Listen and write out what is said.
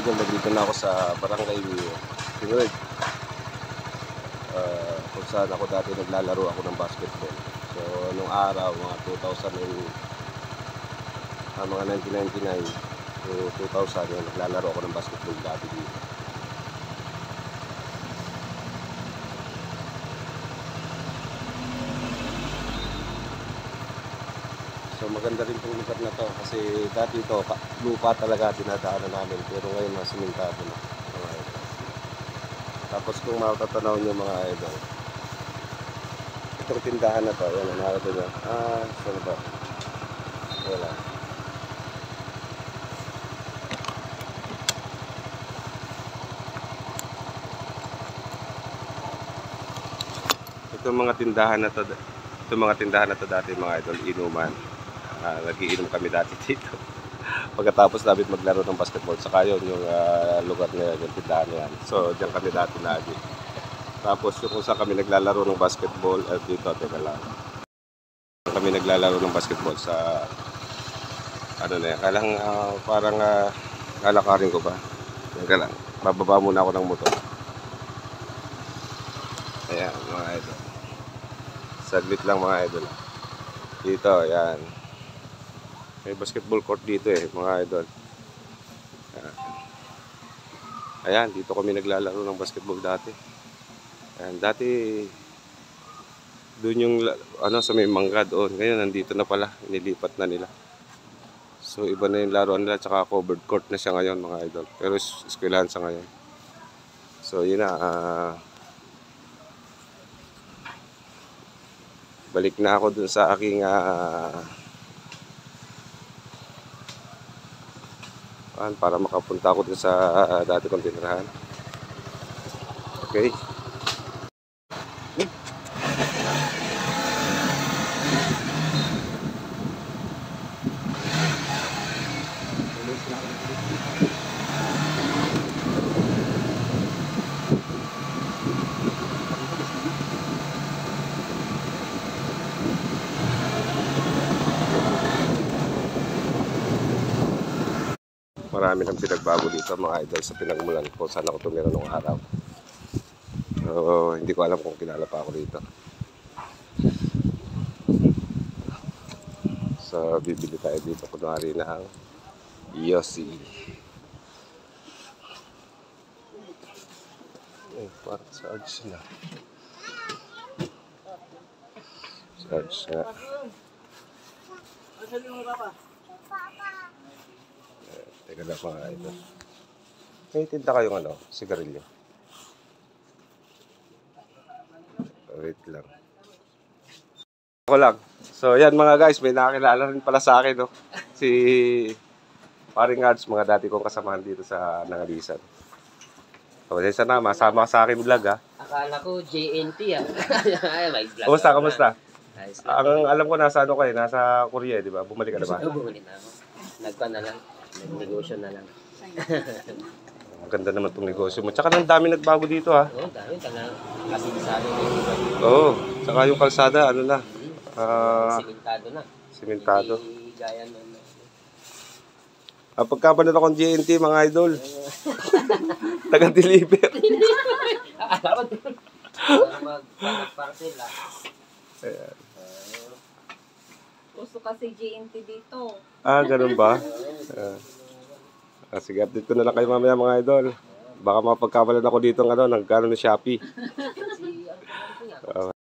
idol, nandito na ako sa Barangay Pinueg, kung saan ako dati naglalaro ako ng basketball. So nung araw, mga 2000 mga 1999 to 2000, yun, naglalaro ako ng basketball dati dito. So maganda rin itong lugar na to kasi dati ito lupa talaga dinadaanan namin, pero ngayon nasimentado na mga idol. Tapos kung matatanaw nyo mga idol, itong tindahan na to, yan, nakakita nyo, saan ba? Wala. Itong mga tindahan na to dati mga idol, inuman. Nagiinom kami dati dito. Pagkatapos namin maglaro ng basketball, saka yun yung lugar na yun, yung tindahan na yan. So diyan kami dati lagi. Tapos yung kung saan kami naglalaro ng basketball, dito, teka lang. Kami naglalaro ng basketball sa ano na yan, parang lalakarin ko ba? Teka lang, bababa muna ako ng motor. Ayan mga idol, saglit lang mga idol. Dito, ayan, may basketball court dito mga idol. Ayan, dito kami naglalaro ng basketball dati. Ayan, dati doon yung sa may mangga doon. Ngayon nandito na pala, nilipat na nila. So iba na yung laruan nila, tsaka covered court na siya ngayon mga idol. Pero eskwelahan sa ngayon. So yun na, balik na ako dun sa aking para makapunta ako dun sa dati kong tinirahan. Okay. Marami nang pinagbago dito mga idol sa pinagmulan ko. Saan ako tumira nung araw. So, hindi ko alam kung kilala pa ako dito. So, bibili tayo dito kunwari ng Yossi. Parang charge na. Charge na. Teka lang mga idol. May tinta kayong sigarilyo. Wait lang. Ako lang. So yan mga guys, may nakakilala rin pala sa akin si Paring Arts, mga dati kong kasamahan dito sa Nangalisan. So isa na, masama ka sa akin vlog Akala ko JNT Kamusta? Ang alam ko nasa nasa Korea, di ba? Bumalik ka na ba? Bumalik na ako. Nagpa na lang. Nag-negosyo na lang. Ang ganda naman itong negosyo mo. Tsaka nang dami nagbago dito Oo, dami. Kasi sa amin Oo. Tsaka yung kalsada, simentado na. Simentado. Hindi gaya na. Pagkapanan akong JNT mga idol. Taga-deliver. Alam mo doon. Mag-parcel Ayan. Gusto kasi JNT dito. Ganun ba? Sige, update ko na lang kayo mamaya mga idol. Baka mapagkabalan ako dito ng Shopee.